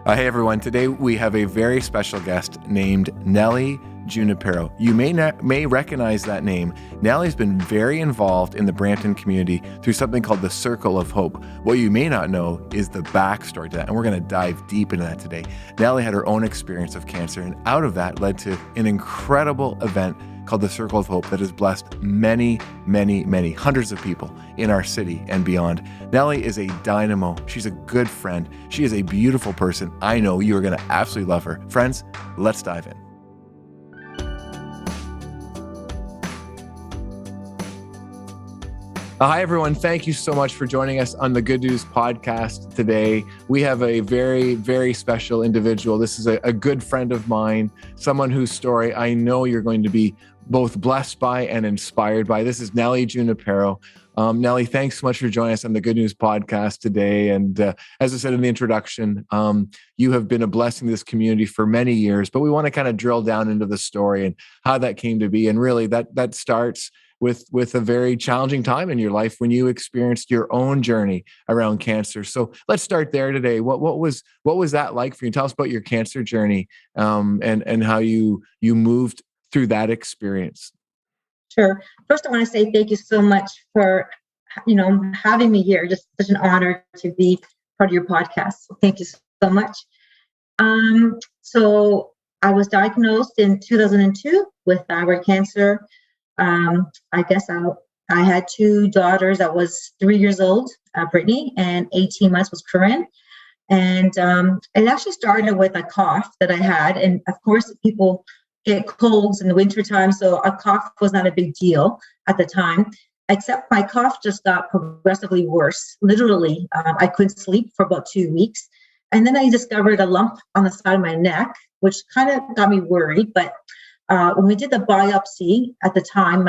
Hey everyone, today we have a very special guest named Nellie Junipero. You may recognize that name. Nellie's been very involved in the Brampton community through something called the Circle of Hope. What you may not know is the backstory to that, and we're going to dive deep into that today. Nellie had her own experience of cancer, and out of that led to an incredible event called the Circle of Hope that has blessed many, hundreds of people in our city and beyond. Nellie is a dynamo. She's a good friend. She is a beautiful person. I know you are going to absolutely love her. Friends, let's dive in. Hi, everyone. Thank you so much for joining us on the Good News Podcast today. We have a very special individual. This is a good friend of mine, someone whose story I know you're going to be both blessed by and inspired by. This is Nellie Junipero. Nellie, thanks so much for joining us on the Good News Podcast today. And as I said in the introduction, you have been a blessing to this community for many years, but we want to kind of drill down into the story and how that came to be. And really that starts with a very challenging time in your life when you experienced your own journey around cancer. So let's start there today. What was that like for you? Tell us about your cancer journey and how you moved through that experience. Sure. First, I want to say thank you so much for having me here. Just such an honor to be part of your podcast. So thank you so much. So I was diagnosed in 2002 with thyroid cancer. I guess I had two daughters. I was 3 years old, Brittany, and 18 months was Corinne. And it actually started with a cough that I had. And of course, people get colds in the wintertime, so a cough was not a big deal at the time, except my cough just got progressively worse. Literally, I couldn't sleep for about 2 weeks. And then I discovered a lump on the side of my neck, which kind of got me worried. But when we did the biopsy at the time,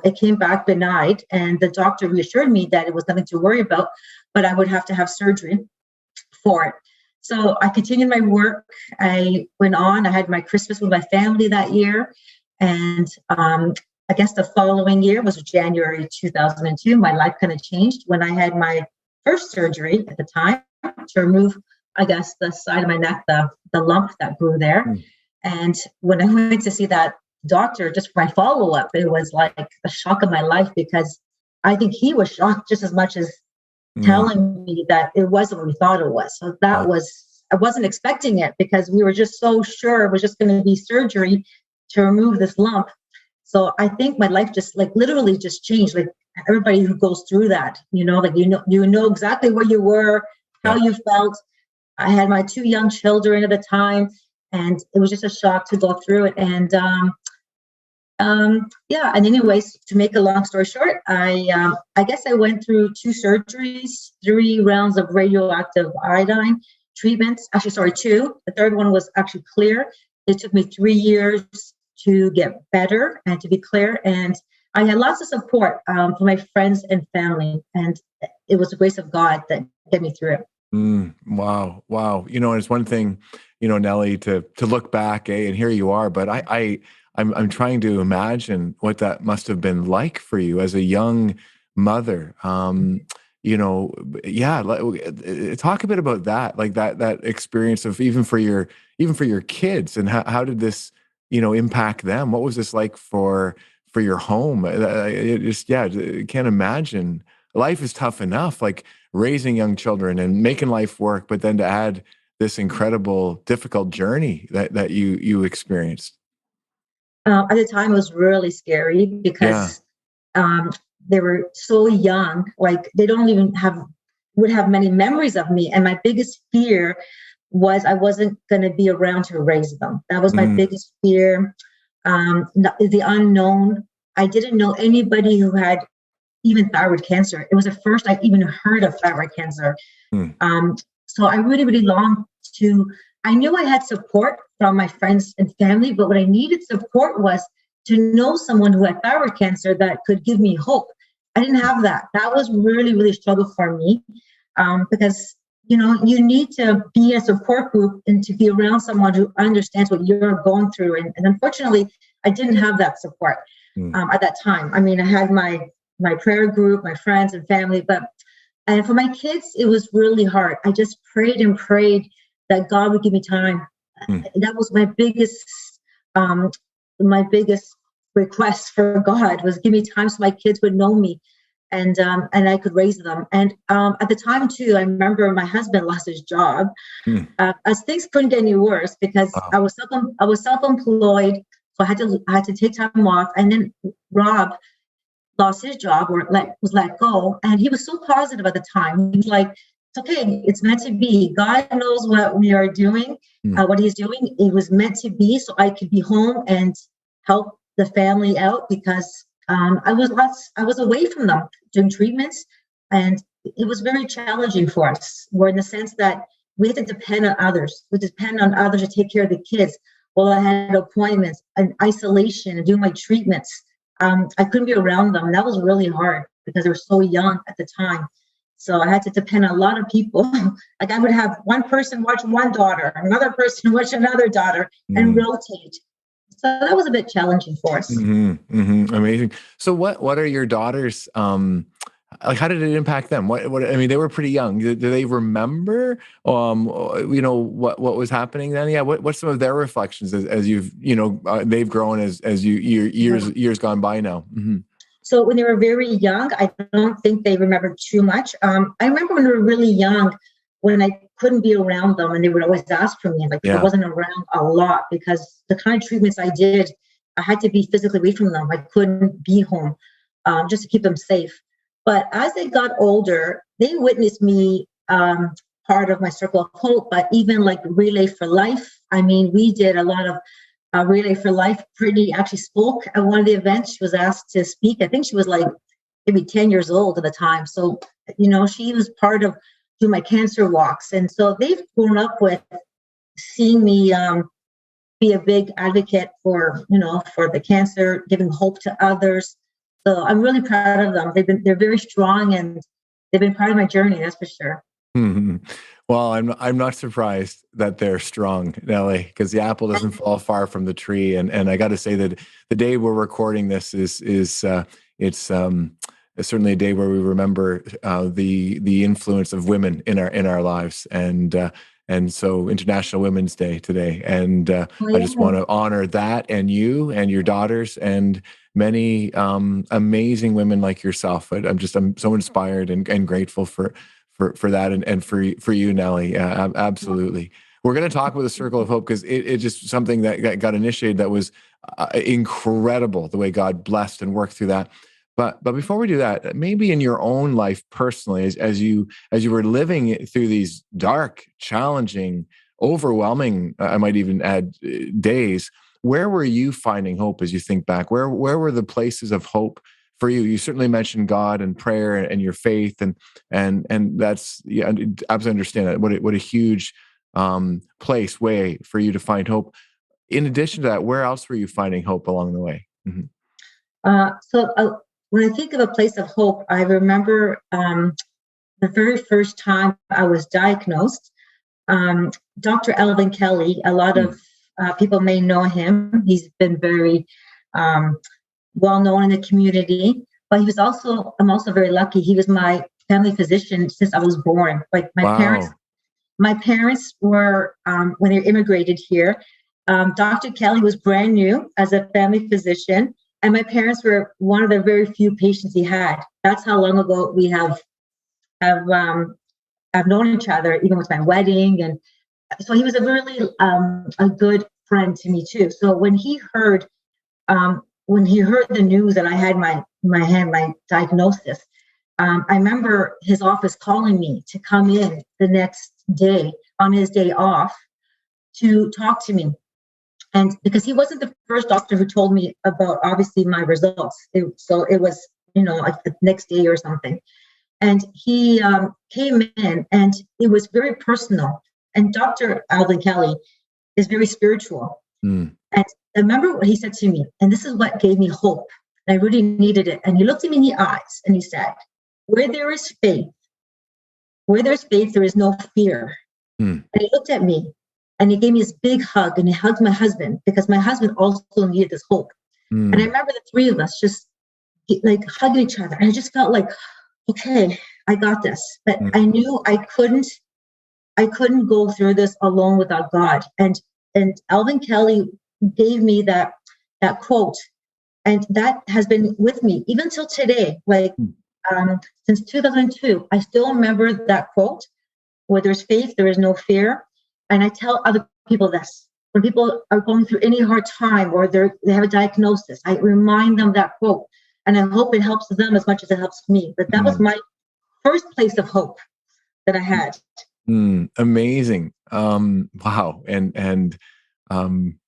it came back benign, and the doctor reassured me that it was nothing to worry about, but I would have to have surgery for it. So I continued my work. I went on. I had my Christmas with my family that year. And I guess the following year was January 2002. My life kind of changed when I had my first surgery at the time to remove, I guess, the side of my neck, the lump that grew there. And when I went to see that doctor, just for my follow-up, it was like a shock of my life, because I think he was shocked just as much as telling me that it wasn't what we thought it was. So I wasn't expecting it, because we were just so sure it was just going to be surgery to remove this lump. So I think my life just literally just changed. Like everybody who goes through that, you know exactly where you were, how you felt. I had my two young children at the time, and it was just a shock to go through it. And and anyways, to make a long story short, I guess I went through 2 surgeries, 3 rounds of radioactive iodine treatments. Actually, sorry, 2. The third one was actually clear. It took me 3 years to get better and to be clear. And I had lots of support from my friends and family. And it was the grace of God that get me through it. Wow. And it's one thing, Nellie, to look back, and here you are, but I'm trying to imagine what that must have been like for you as a young mother. Talk a bit about that, like that experience of even for your kids, and how did this, impact them? What was this like for your home? I can't imagine. Life is tough enough, like raising young children and making life work, but then to add this incredible, difficult journey that you experienced. At the time, it was really scary because they were so young. Like they don't even would have many memories of me. And my biggest fear was I wasn't going to be around to raise them. That was my biggest fear. The unknown. I didn't know anybody who had even thyroid cancer. It was the first I even heard of thyroid cancer. So I really longed to. I knew I had support from my friends and family, but what I needed support was to know someone who had thyroid cancer that could give me hope. I didn't have that. That was really a struggle for me, because you need to be in a support group and to be around someone who understands what you're going through. And unfortunately, I didn't have that support at that time. I mean, I had my prayer group, my friends and family, but And for my kids, it was really hard. I just prayed and prayed that God would give me time. That was um, my biggest request for God was give me time so my kids would know me, and I could raise them. And at the time too, I remember my husband lost his job as things couldn't get any worse because Wow. I was self-employed, so I had to take time off. And then Rob lost his job or was let go, and he was so positive at the time. He was like, "It's okay, it's meant to be. God knows what we are doing, what He's doing. It was meant to be, so I could be home and help the family out because I was away from them doing treatments, and it was very challenging for us. We're in the sense that we had to depend on others. We depend on others to take care of the kids. Well, I had appointments and isolation and doing my treatments. I couldn't be around them. That was really hard because they were so young at the time. So I had to depend on a lot of people. Like I would have one person watch one daughter, another person watch another daughter, and rotate. So that was a bit challenging for us. Amazing. So what are your daughters like? How did it impact them? What I mean, they were pretty young. Do they remember what was happening then? Yeah. What's some of their reflections as you've they've grown as years gone by now? So when they were very young, I don't think they remember too much. I remember when they were really young, when I couldn't be around them and they would always ask for me, I wasn't around a lot because the kind of treatments I did, I had to be physically away from them. I couldn't be home just to keep them safe. But as they got older, they witnessed me part of my circle of hope, but even like Relay for Life. I mean, we did a lot of Relay for Life. Brittany actually spoke at one of the events. She was asked to speak. I think she was like maybe 10 years old at the time. So, she was part of doing my cancer walks. And so they've grown up with seeing me be a big advocate for the cancer, giving hope to others. So I'm really proud of them. They're very strong and they've been part of my journey, that's for sure. Well, I'm not surprised that they're strong, Nellie, because the apple doesn't fall far from the tree. And I got to say that the day we're recording this it's certainly a day where we remember the influence of women in our lives, and so International Women's Day today. And I just want to honor that and you and your daughters and many amazing women like yourself. I'm so inspired and grateful for that and for you, Nellie. Absolutely. We're going to talk about the Circle of Hope because it's just something that got initiated that was incredible, the way God blessed and worked through that. But before we do that, maybe in your own life personally, as you were living through these dark, challenging, overwhelming, I might even add, days, where were you finding hope as you think back? Where were the places of hope for you? You certainly mentioned God and prayer and your faith, and that's, yeah, I absolutely understand that. What a huge way for you to find hope. In addition to that, where else were you finding hope along the way? When I think of a place of hope, I remember the very first time I was diagnosed. Dr. Alvin Kelly, a lot of people may know him. He's been very well known in the community, but I'm also very lucky. He was my family physician since I was born. Like my parents were, when they immigrated here, Dr. Kelly was brand new as a family physician. And my parents were one of the very few patients he had. That's how long ago we have known each other, even with my wedding. And so he was a really a good friend to me too. So when he heard the news that I had my diagnosis, I remember his office calling me to come in the next day on his day off to talk to me. And because he wasn't the first doctor who told me about, obviously, my results. So it was, like the next day or something. And he came in and it was very personal. And Dr. Alvin Kelly is very spiritual. And I remember what he said to me, and this is what gave me hope. And I really needed it. And he looked at me in the eyes and he said, where there's faith, there is no fear. And he looked at me. And he gave me this big hug, and he hugged my husband because my husband also needed this hope. And I remember the three of us just like hugging each other. And I just felt like, okay, I got this. But Mm. I knew I couldn't go through this alone without God. And Alvin Kelly gave me that quote, and that has been with me even till today. Like since 2002, I still remember that quote: "Where there's faith, there is no fear." And I tell other people this when people are going through any hard time or they have a diagnosis. I remind them that quote, and I hope it helps them as much as it helps me. But that was my first place of hope that I had. Amazing. Wow. And um,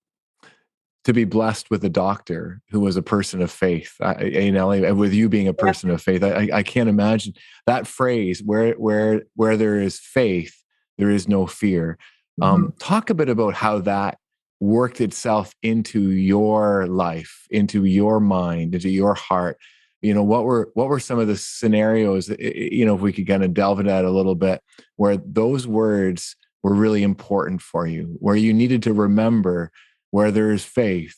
to be blessed with a doctor who was a person of faith, Nellie, with you being a person of faith, I can't imagine that phrase where there is faith, there is no fear. Talk a bit about how that worked itself into your life, into your mind, into your heart. What were some of the scenarios, if we could kind of delve into that a little bit, where those words were really important for you, where you needed to remember where there is faith,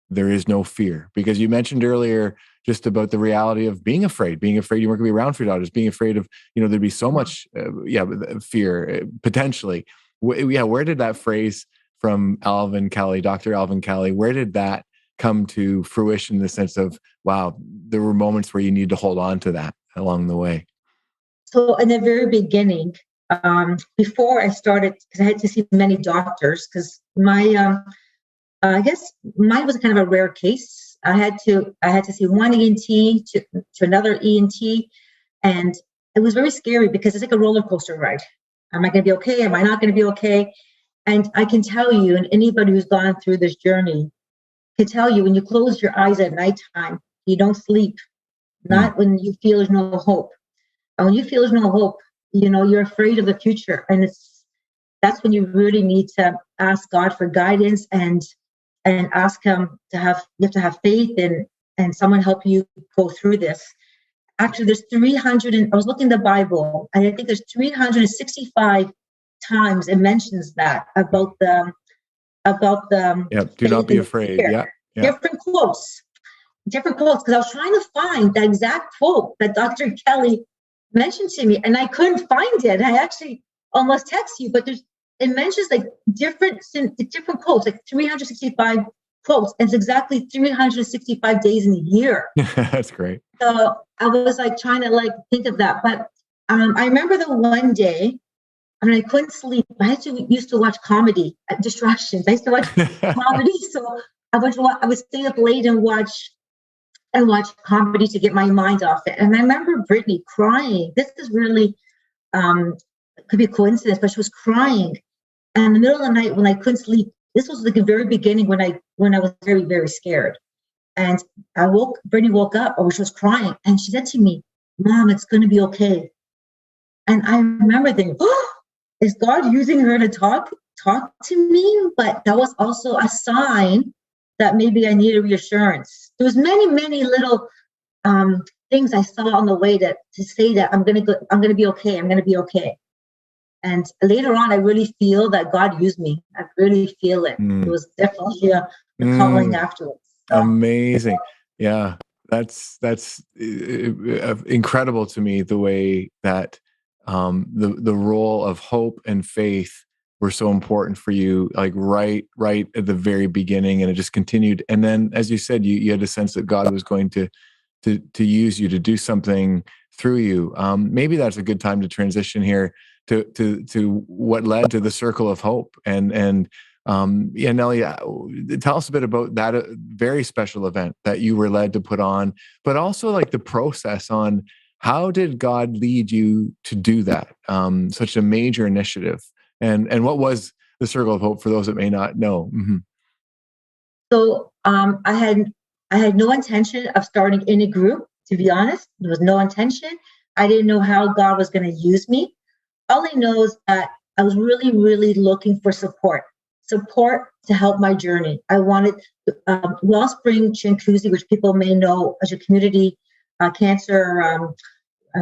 there is no fear. Because you mentioned earlier just about the reality of being afraid you weren't going to be around for your daughters, being afraid of, there'd be so much, fear potentially. Where did that phrase from Alvin Kelly, Dr. Alvin Kelly, where did that come to fruition in the sense of, wow, there were moments where you need to hold on to that along the way? So in the very beginning, before I started, because I had to see many doctors, because I guess mine was kind of a rare case. I had to see one ENT to another ENT, and it was very scary because it's like a roller coaster ride. Am I going to be okay? Am I not going to be okay? And I can tell you, and anybody who's gone through this journey can tell you, when you close your eyes at nighttime, you don't sleep. Not when you feel there's no hope. And when you feel there's no hope, you're afraid of the future, and that's when you really need to ask God for guidance and ask Him you have to have faith and someone help you go through this. Actually, there's I was looking at the Bible, and I think there's 365 times it mentions that about the do not be afraid. Different quotes, because I was trying to find that exact quote that Dr. Kelly mentioned to me, and I couldn't find it. I actually almost text you, but it mentions like different quotes, like 365 quotes, and it's exactly 365 days in a year. That's great. So I was like trying to think of that, but I remember the one day. I couldn't sleep. I used to watch comedy distractions. I used to watch comedy, so I would stay up late and watch comedy to get my mind off it. And I remember Brittany crying. This is really could be a coincidence, but she was crying. And in the middle of the night when I couldn't sleep, this was like the very beginning when I was very, very scared. And Brittany woke up, or she was crying, and she said to me, "Mom, it's going to be okay." And I remember thinking, "Oh, is God using her to talk to me?" But that was also a sign that maybe I needed reassurance. There was many, many little things I saw on the way to say that I'm going to be okay. I'm going to be okay. And later on, I really feel that God used me. I really feel it. It was definitely a calling afterwards. So. Amazing. Yeah, that's incredible to me, the way that the role of hope and faith were so important for you, like right at the very beginning, and it just continued. And then, as you said, you had a sense that God was going to use you to do something through you. Maybe that's a good time to transition here to what led to the Circle of Hope. And Nellie, tell us a bit about that very special event that you were led to put on, but also like the process on how did God lead you to do that? Such a major initiative. And what was the Circle of Hope for those that may not know? Mm-hmm. So I had no intention of starting any group, to be honest. There was no intention. I didn't know how God was going to use me. All I know is that I was really, really looking for support to help my journey. I wanted Wellspring Chinguacousy, which people may know as a community cancer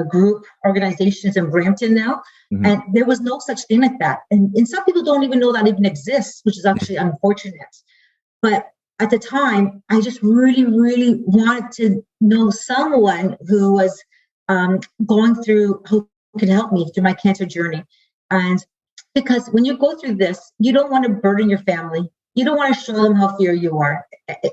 group organizations in Brampton now. Mm-hmm. And there was no such thing like that. And some people don't even know that even exists, which is actually unfortunate. But at the time, I just really, really wanted to know someone who was going through who can help me through my cancer journey. And because when you go through this, you don't want to burden your family. You don't want to show them how fear you are.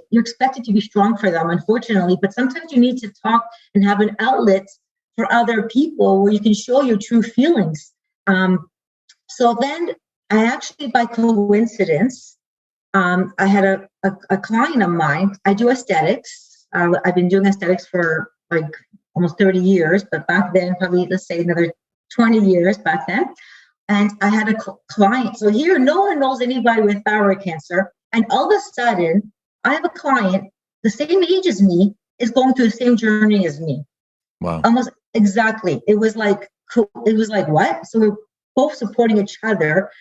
You're expected to be strong for them, unfortunately, but sometimes you need to talk and have an outlet for other people where you can show your true feelings. So then I actually, by coincidence, I had a client of mine. I do aesthetics. I've been doing aesthetics for like almost 30 years, but back then, probably let's say another 20 years back then. And I had a client. So here, no one knows anybody with thyroid cancer. And all of a sudden, I have a client the same age as me is going through the same journey as me. Wow. Almost exactly. It was like what? So we're both supporting each other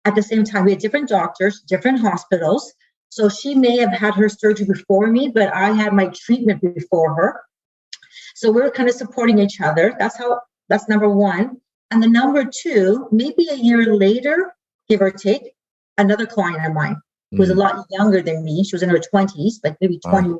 at the same time. We had different doctors, different hospitals. So she may have had her surgery before me, but I had my treatment before her. So we were kind of supporting each other. That's number one. And the number two, maybe a year later, give or take, another client of mine who was a lot younger than me. She was in her 20s, like maybe 21.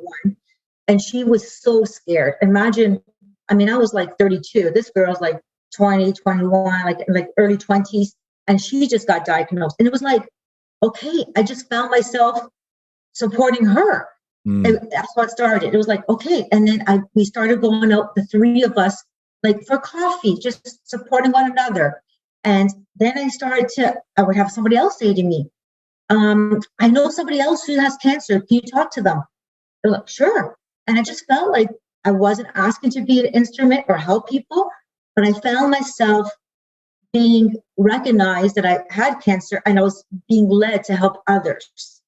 And she was so scared. Imagine, I mean, I was like 32. This girl's like 20, 21, like early 20s. And she just got diagnosed. And it was like, okay, I just found myself supporting her. And that's what started. It was like, okay. And then we started going out, the three of us, like for coffee, just supporting one another. And then I would have somebody else say to me, I know somebody else who has cancer. Can you talk to them? They're like, sure. And I just felt like I wasn't asking to be an instrument or help people, but I found myself being recognized that I had cancer and I was being led to help others.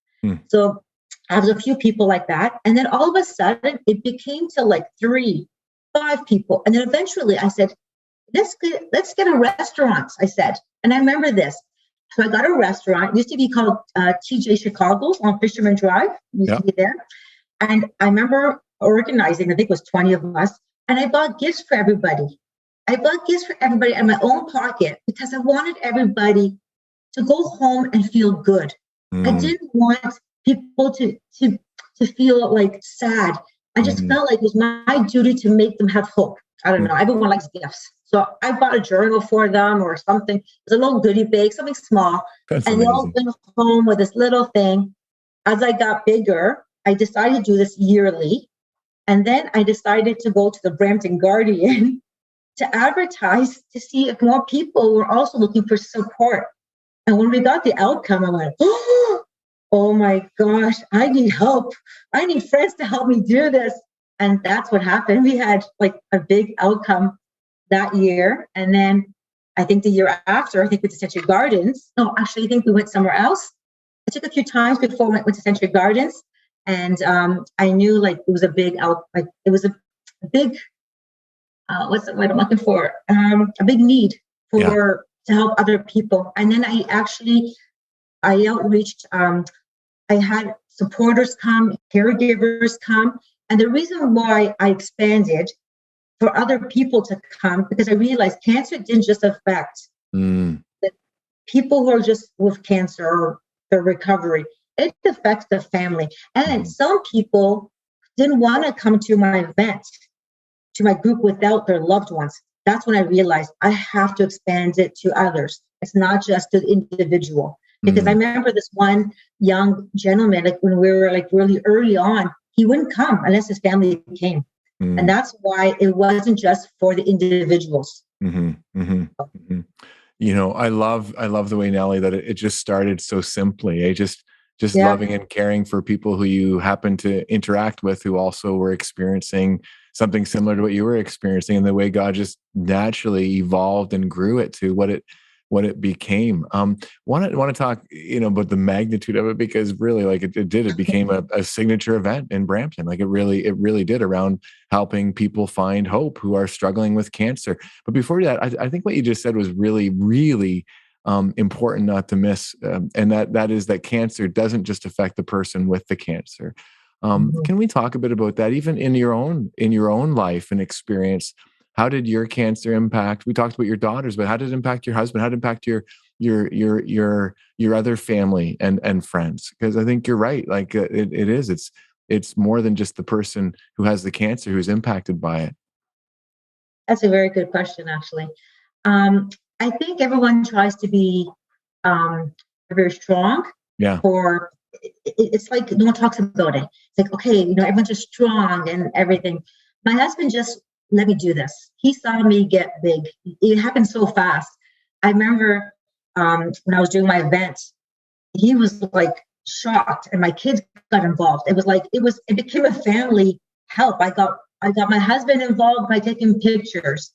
So I have a few people like that. And then all of a sudden it became to like 3, 5 people. And then eventually I said, let's get a restaurant, I said. And I remember this. So I got a restaurant. It used to be called TJ Chicago's on Fisherman Drive. It used to be there. And I remember organizing, I think it was 20 of us. And I bought gifts for everybody. I bought gifts for everybody in my own pocket because I wanted everybody to go home and feel good. I didn't want people to feel like sad. I just felt like it was my duty to make them have hope. I don't know. Everyone likes gifts. So I bought a journal for them or something. It was a little goodie bag, something small. That's and amazing. They all went home with this little thing. As I got bigger, I decided to do this yearly. And then I decided to go to the Brampton Guardian to advertise to see if more people were also looking for support. And when we got the outcome, I went, oh my gosh, I need help. I need friends to help me do this. And that's what happened. We had like a big outcome that year. And then I think the year after, I think we went to Century Gardens. No, actually, I think we went somewhere else. I took a few times before we went to Century Gardens. And I knew like it was a big what's the word I'm looking for? A big need to help other people. And then I outreached, I had supporters come, caregivers come. And the reason why I expanded for other people to come, because I realized cancer didn't just affect the people who are just with cancer or their recovery. It affects the family. And some people didn't want to come to my event, to my group without their loved ones. That's when I realized I have to expand it to others. It's not just the individual. Because I remember this one young gentleman, like when we were like really early on, he wouldn't come unless his family came. And that's why it wasn't just for the individuals. You know, I love the way, Nellie, that it just started so simply. Just loving and caring for people who you happen to interact with, who also were experiencing something similar to what you were experiencing, and the way God just naturally evolved and grew it to what it became. Want to talk, about the magnitude of it, because really, like it became a signature event in Brampton. Like it really did, around helping people find hope who are struggling with cancer. But before that, I think what you just said was really, really important not to miss, and that is that cancer doesn't just affect the person with the cancer. Can we talk a bit about that, even in your own life and experience? How did your cancer impact? We talked about your daughters, but how did it impact your husband? How did it impact your other family and friends? Because I think you're right. Like it's more than just the person who has the cancer who's impacted by it. That's a very good question, actually. I think everyone tries to be very strong. Yeah. It's like no one talks about it. It's like, okay, everyone's just strong and everything. My husband just let me do this. He saw me get big. It happened so fast. I remember when I was doing my event, he was like shocked, and my kids got involved. It became a family help. I got my husband involved by taking pictures.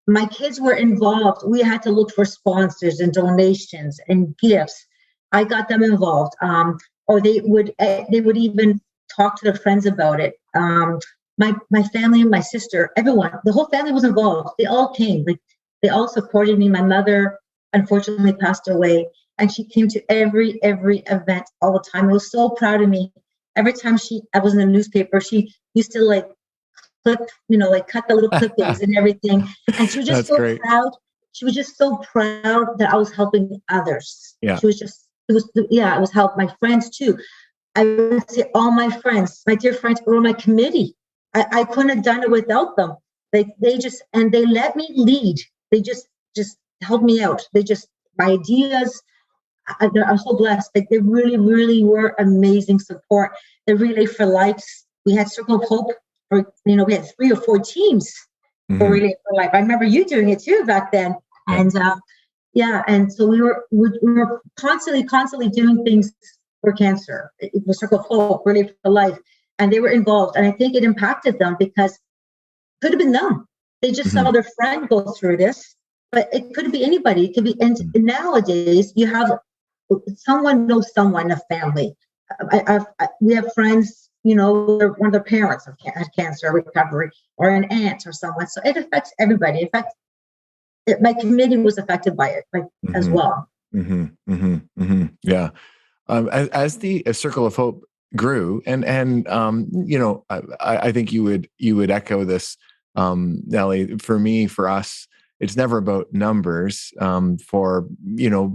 My kids were involved. We had to look for sponsors and donations and gifts. I got them involved. Or they would even talk to their friends about it. My family, my sister, everyone, the whole family was involved. They all came. Like, they all supported me. My mother unfortunately passed away, and she came to every event all the time. I was so proud of me. Every time I was in the newspaper, she used to like clip, cut the little clippings and everything. And she was just great. proud. She was just so proud that I was helping others. Yeah. It was help my friends too. I would say all my friends, my dear friends, were on my committee. I couldn't have done it without them. They let me lead. They just helped me out. My ideas, I'm so blessed. Like, they really, really were amazing support. The Relay for Life, we had Circle of Hope, we had 3 or 4 teams for Relay for Life. I remember you doing it too back then. And and so we were constantly doing things for cancer. It was Circle of Hope, Relay for Life, and they were involved. And I think it impacted them because it could have been them. They just saw their friend go through this, but it could be anybody. It could be. And nowadays, you have someone knows someone in a family. We have friends. One of their parents had cancer recovery, or an aunt or someone. So it affects everybody. In fact, my committee was affected by it, as well. Yeah. As the Circle of Hope grew, and I think you would echo this, Nellie. For us, it's never about numbers, for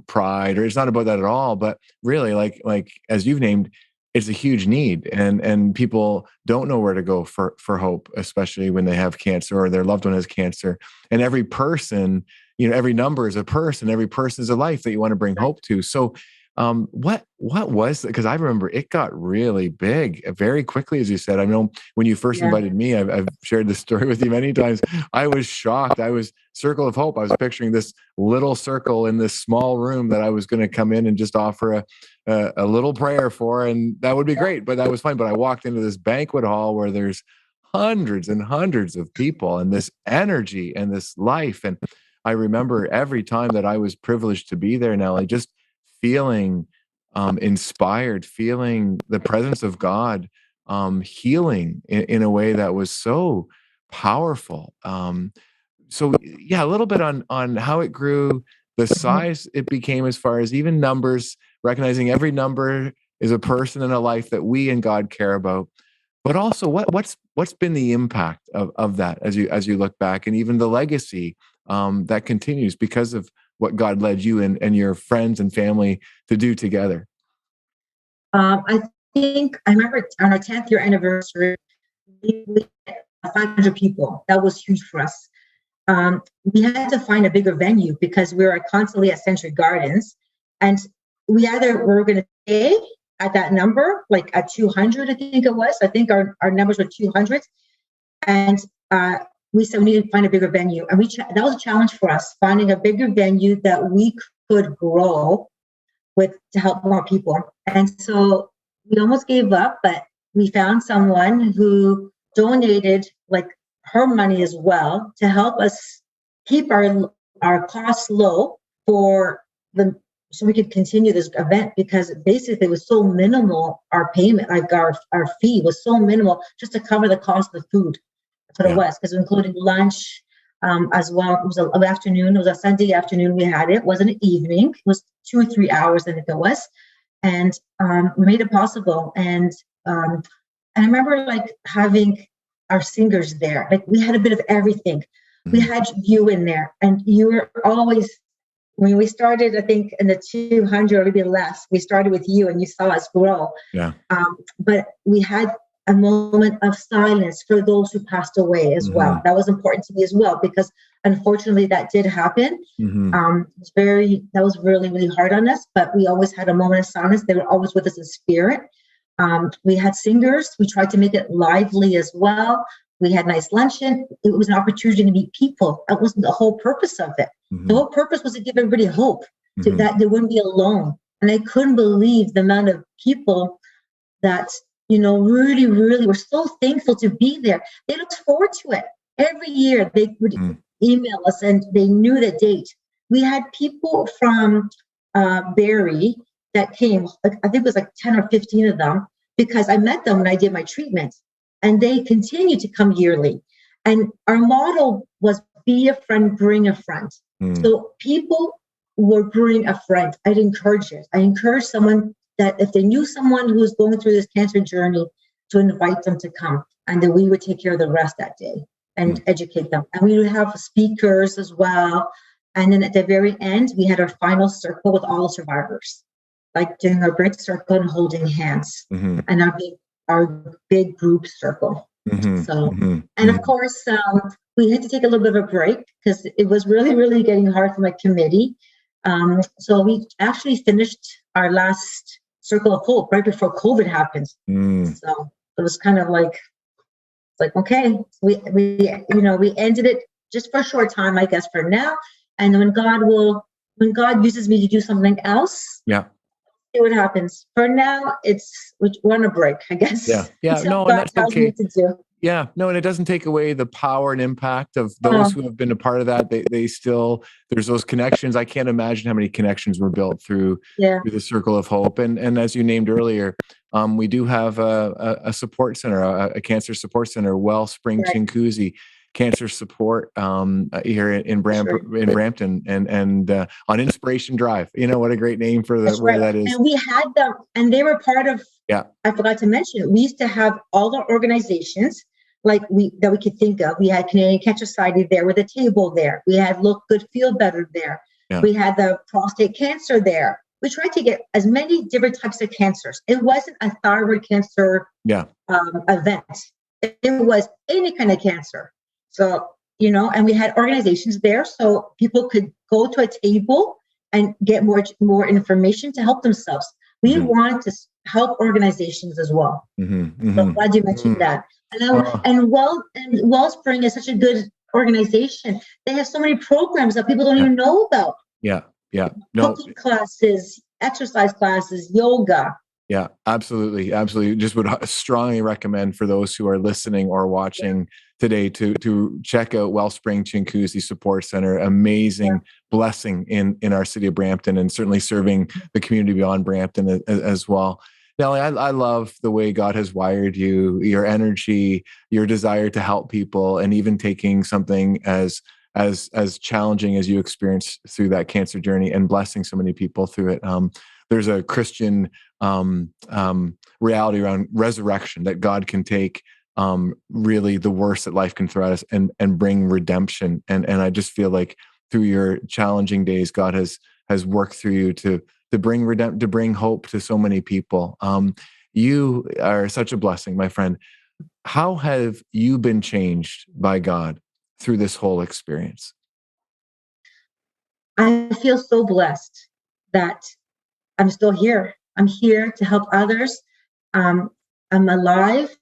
pride, or it's not about that at all. But really, like as you've named, it's a huge need, and people don't know where to go for hope, especially when they have cancer or their loved one has cancer. And every person, every number is a person, every person is a life that you want to bring hope to. So, what was, because I remember it got really big very quickly, as you said. I know when you first invited me, I've shared this story with you many times. I was shocked. I was Circle of Hope. I was picturing this little circle in this small room that I was going to come in and just offer a little prayer for, and that would be great. But that was fine. But I walked into this banquet hall where there's hundreds and hundreds of people, and this energy and this life. And I remember every time that I was privileged to be there, Nellie, just feeling inspired, feeling the presence of God, healing in a way that was so powerful. So yeah, a little bit on how it grew, the size it became, as far as even numbers, recognizing every number is a person and a life that we and God care about. But also, what's been the impact of that as you look back, and even the legacy that continues because of what God led you and your friends and family to do together? I think I remember on our 10th year anniversary, we had 500 people. That was huge for us. We had to find a bigger venue because we were constantly at Century Gardens, and we were going to stay at that number, like at 200, I think it was. I think our numbers were 200, and we said we needed to find a bigger venue, and that was a challenge for us, finding a bigger venue that we could grow with to help more people. And so we almost gave up, but we found someone who donated like her money as well to help us keep our costs low so we could continue this event, because basically it was so minimal. Our payment, like our fee was so minimal just to cover the cost of the food. That's what it was, because including lunch as well. It was an afternoon. It was a Sunday afternoon we had it. It wasn't an evening. It was 2 or 3 hours, I think it was. And we made it possible. And I remember like having our singers there. Like, we had a bit of everything. We had you in there, and you were always, when we started, I think in the 200 or maybe less, we started with you, and you saw us grow. Yeah. But we had a moment of silence for those who passed away as well. That was important to me as well, because unfortunately that did happen. That was really, really hard on us, but we always had a moment of silence. They were always with us in spirit. We had singers. We tried to make it lively as well. We had nice luncheon. It was an opportunity to meet people. That was the whole purpose of it. The whole purpose was to give everybody hope, that they wouldn't be alone. And I couldn't believe the amount of people that, really, really were so thankful to be there. They looked forward to it. Every year they would email us and they knew the date. We had people from Barrie that came, I think it was like 10 or 15 of them, because I met them when I did my treatment, and they continue to come yearly. And our motto was be a friend, bring a friend. So people would bring a friend. I'd encourage it. I encourage someone that if they knew someone who was going through this cancer journey, to invite them to come, and then we would take care of the rest that day and educate them. And we would have speakers as well. And then at the very end, we had our final circle with all survivors, like doing our big circle and holding hands, and our big group circle. And of course, we had to take a little bit of a break because it was really, really getting hard for my committee. So we actually finished our last circle of hope right before COVID happened. So it was kind of like okay, we ended it just for a short time, I guess, for now. And when God uses me to do something else, see what happens. For now, we're on a break, I guess. No, and that's okay. And it doesn't take away the power and impact of those who have been a part of that. They still, there's those connections. I can't imagine how many connections were built through the Circle of Hope. And as you named earlier, we do have a support center, a cancer support center, Wellspring Chinguzi Cancer Support here in Brampton, and on Inspiration Drive. What a great name for where that is. And we had them, and they were part of. I forgot to mention it. We used to have all the organizations that we could think of. We had Canadian Cancer Society there with a table there. We had Look Good, Feel Better there. We had the prostate cancer there. We tried to get as many different types of cancers. It wasn't a thyroid cancer event. It was any kind of cancer. So, and we had organizations there so people could go to a table and get more information to help themselves. We want to help organizations as well. So I'm glad you mentioned that. And Wellspring is such a good organization. They have so many programs that people don't even know about. Cooking classes, exercise classes, yoga. Yeah, absolutely. Just would strongly recommend for those who are listening or watching today to check out Wellspring Chinguzi Support Center. Amazing blessing in our city of Brampton, and certainly serving the community beyond Brampton as well. Nellie, I love the way God has wired you, your energy, your desire to help people, and even taking something as challenging as you experienced through that cancer journey and blessing so many people through it. There's a Christian reality around resurrection, that God can take really the worst that life can throw at us and bring redemption. And I just feel like through your challenging days, God has worked through you to bring hope to so many people. You are such a blessing, my friend. How have you been changed by God through this whole experience? I feel so blessed that I'm still here. I'm here to help others. I'm alive,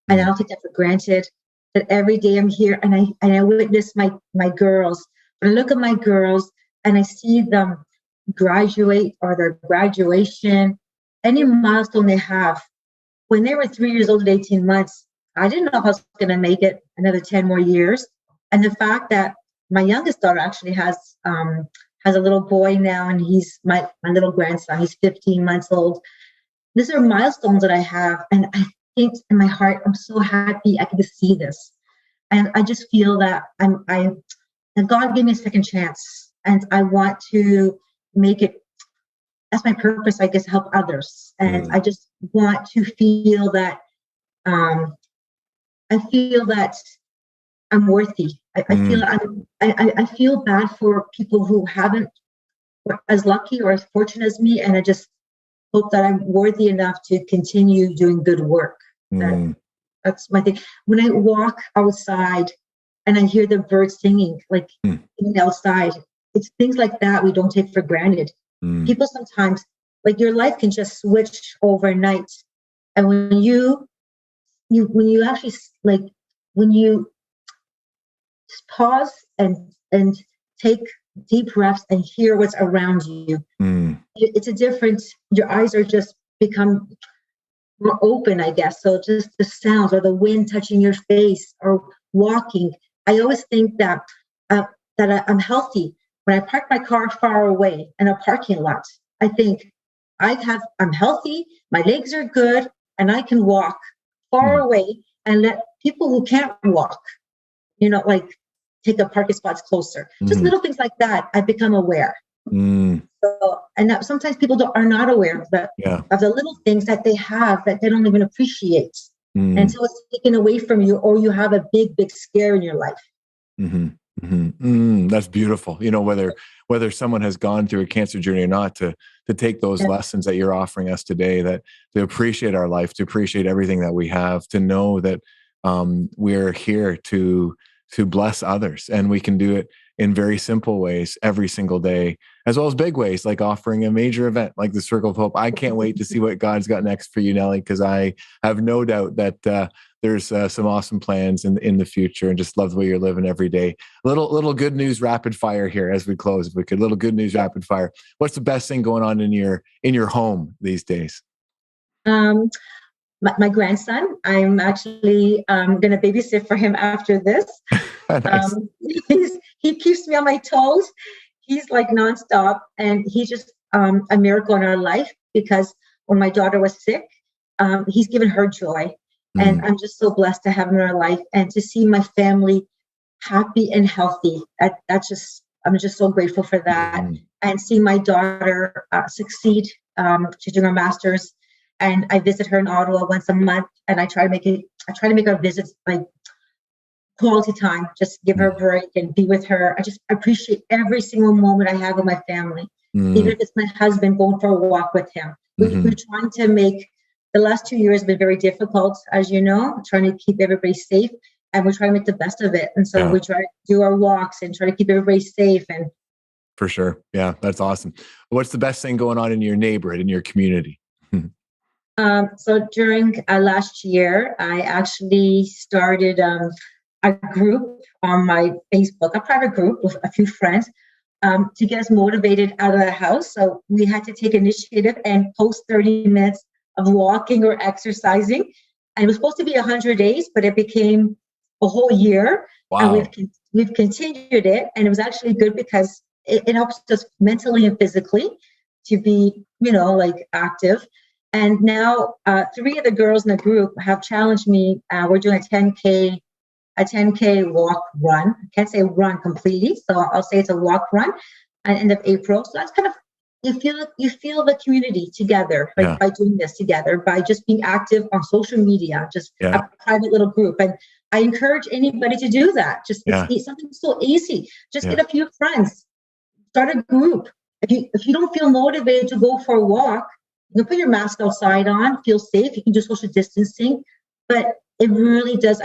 and I don't take that for granted. That every day I'm here, and I witness my girls. When I look at my girls and I see them graduate, or their graduation, any milestone they have. When they were 3 years old at 18 months, I didn't know if I was going to make it another 10 more years. And the fact that my youngest daughter actually has a little boy now, and he's my little grandson. He's 15 months old. These are milestones that I have, and I think in my heart, I'm so happy I can see this, and I just feel that and God gave me a second chance, and I want to make it. That's my purpose, I guess, help others, and I just want to feel that. I feel that I'm worthy. I feel bad for people who haven't were as lucky or as fortunate as me, and I just hope that I'm worthy enough to continue doing good work. That's my thing. When I walk outside and I hear the birds singing, like outside, it's things like that we don't take for granted. People sometimes, like your life can just switch overnight. And when you actually like, when you pause and take deep breaths and hear what's around you, it's a different, your eyes are just become more open, I guess. So just the sounds or the wind touching your face or walking. I always think that I'm healthy when I park my car far away in a parking lot. I think I'm healthy, my legs are good, and I can walk far away and let people who can't walk, like take up parking spots closer. Just little things like that. I've become aware. So, and sometimes people are not aware of the little things that they have that they don't even appreciate until it's taken away from you, or you have a big, big scare in your life. That's beautiful. Whether someone has gone through a cancer journey or not, to take those lessons that you're offering us today, that to appreciate our life, to appreciate everything that we have, to know that we're here to bless others, and we can do it in very simple ways every single day, as well as big ways, like offering a major event like the Circle of Hope. I can't wait to see what God's got next for you, Nellie, because I have no doubt that there's some awesome plans in the future, and just love the way you're living every day. Little good news rapid fire here as we close, if we could. Little good news rapid fire. What's the best thing going on in your home these days? My grandson. I'm actually going to babysit for him after this. Nice. He keeps me on my toes. He's like nonstop, and he's just a miracle in our life, because when my daughter was sick, he's given her joy. And I'm just so blessed to have him in our life, and to see my family happy and healthy. I'm just so grateful for that. And see my daughter succeed. She's doing her master's, and I visit her in Ottawa once a month, and I try to make our visits like quality time, just give her a break and be with her. I just appreciate every single moment I have with my family, even if it's my husband going for a walk with him. We're trying to make, the last 2 years have been very difficult, as you know, trying to keep everybody safe, and we're trying to make the best of it. And so we try to do our walks and try to keep everybody safe. And for sure. Yeah, that's awesome. What's the best thing going on in your neighborhood, in your community? So during last year, I actually started a group on my Facebook, a private group with a few friends, to get us motivated out of the house. So we had to take initiative and post 30 minutes of walking or exercising. And it was supposed to be 100 days, but it became a whole year. Wow. And we've continued it. And it was actually good because it helps us mentally and physically to be, active. And now 3 of the girls in the group have challenged me. We're doing a 10K walk run. I can't say run completely, so I'll say it's a walk run at the end of April. So that's kind of, you feel the community together, by doing this together, by just being active on social media, just a private little group. And I encourage anybody to do that. It's something so easy. Just get a few friends, start a group. If you don't feel motivated to go for a walk, you can put your mask outside on, feel safe. You can do social distancing, but it really does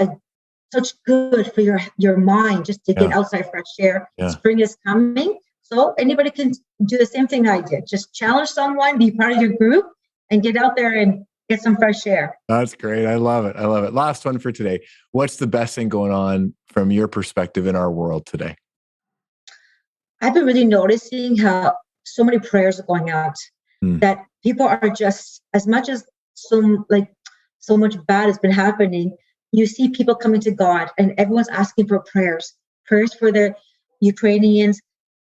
such good for your mind, just to get outside fresh air. Spring is coming, so anybody can do the same thing I did. Just challenge someone, be part of your group, and get out there and get some fresh air. That's great. I love it. Last one for today. What's the best thing going on from your perspective in our world today? I've been really noticing how so many prayers are going out, that people are just, as much as so much bad has been happening, you see people coming to God, and everyone's asking for prayers for the Ukrainians,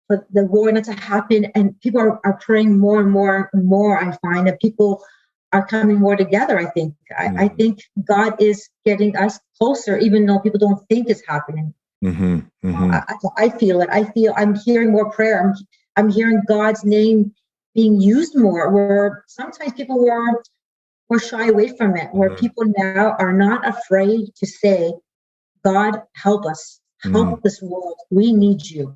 for the war not to happen. And people are praying more and more and more. I find that people are coming more together. I think God is getting us closer, even though people don't think it's happening. I feel it. I'm hearing more prayer. I'm hearing God's name being used more, where sometimes people were shy away from it, where people now are not afraid to say, God, help us, help this world. We need you.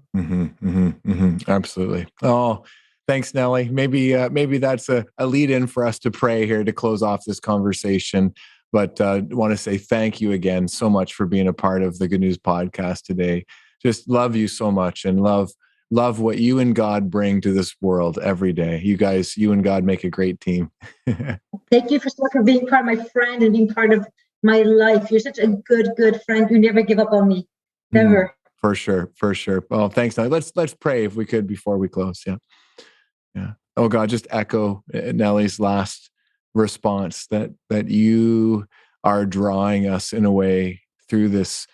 Absolutely. Oh, thanks, Nellie. Maybe that's a lead in for us to pray here to close off this conversation. But want to say thank you again so much for being a part of the Good News podcast today. Just love you so much, and love what you and God bring to this world every day. You and God make a great team. Thank you for being part of my friend and being part of my life. You're such a good friend. You never give up on me. Never. For sure. Well, thanks, Nellie. Let's pray if we could before we close. Yeah. Oh God, just echo Nellie's last response that you are drawing us in a way through this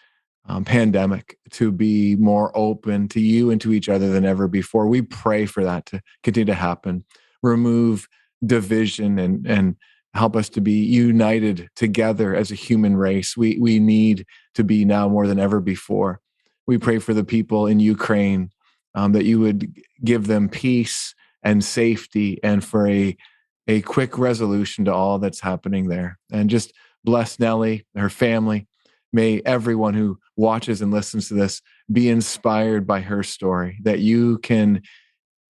pandemic to be more open to you and to each other than ever before. We pray for that to continue to happen. Remove division and help us to be united together as a human race. We need to be now more than ever before. We pray for the people in Ukraine, that you would give them peace and safety, and for a quick resolution to all that's happening there. And just bless Nellie, her family. May everyone who watches and listens to this be inspired by her story, that you can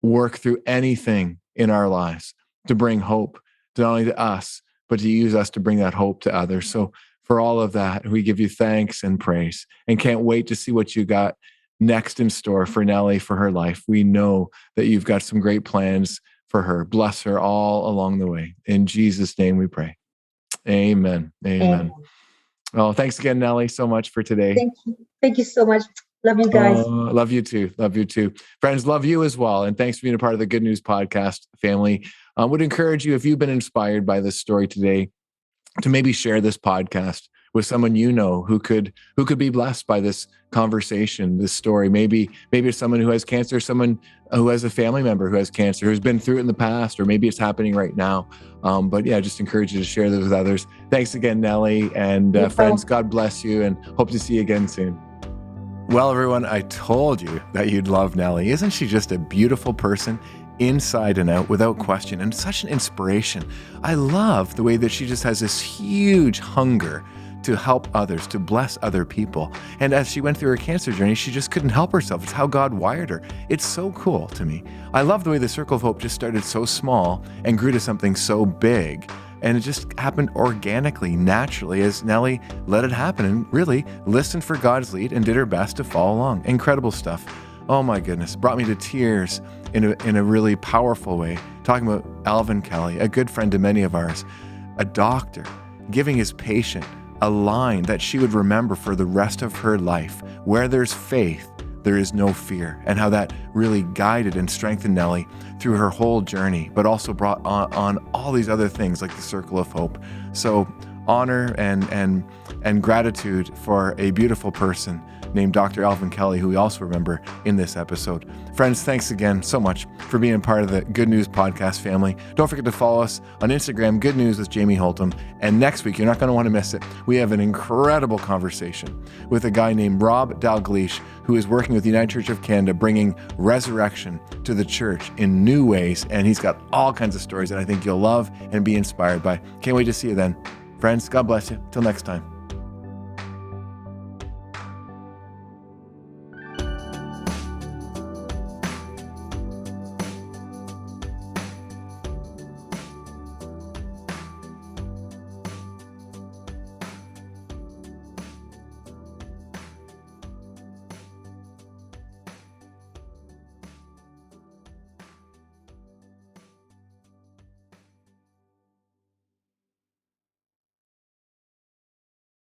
work through anything in our lives to bring hope, not only to us, but to use us to bring that hope to others. So for all of that, we give you thanks and praise, and can't wait to see what you got next in store for Nellie, for her life. We know that you've got some great plans for her. Bless her all along the way. In Jesus' name we pray. Amen. Well, thanks again, Nellie, so much for today. Thank you. Thank you so much. Love you guys. Love you too. Friends, love you as well. And thanks for being a part of the Good News podcast family. Would encourage you, if you've been inspired by this story today, to maybe share this podcast with someone you know who could be blessed by this conversation, this story. Maybe it's someone who has cancer, someone who has a family member who has cancer, who's been through it in the past, or maybe it's happening right now. But yeah, just encourage you to share this with others. Thanks again, Nellie, and friends, God bless you, and hope to see you again soon. Well, everyone, I told you that you'd love Nellie. Isn't she just a beautiful person? Inside and out, without question, and such an inspiration. I love the way that she just has this huge hunger to help others, to bless other people. And as she went through her cancer journey, she just couldn't help herself. It's how God wired her. It's so cool to me. I love the way the Circle of Hope just started so small and grew to something so big. And it just happened organically, naturally, as Nellie let it happen and really listened for God's lead and did her best to follow along. Incredible stuff. Oh my goodness, brought me to tears in a really powerful way. Talking about Alvin Kelly, a good friend to many of ours, a doctor, giving his patient a line that she would remember for the rest of her life. Where there's faith, there is no fear. And how that really guided and strengthened Nellie through her whole journey, but also brought on all these other things like the Circle of Hope. So honor and gratitude for a beautiful person named Dr. Alvin Kelly, who we also remember in this episode. Friends, thanks again so much for being a part of the Good News podcast family. Don't forget to follow us on Instagram, Good News with Jamie Holtum. And next week, you're not going to want to miss it. We have an incredible conversation with a guy named Rob Dalgleish, who is working with the United Church of Canada, bringing resurrection to the church in new ways. And he's got all kinds of stories that I think you'll love and be inspired by. Can't wait to see you then. Friends, God bless you. Till next time.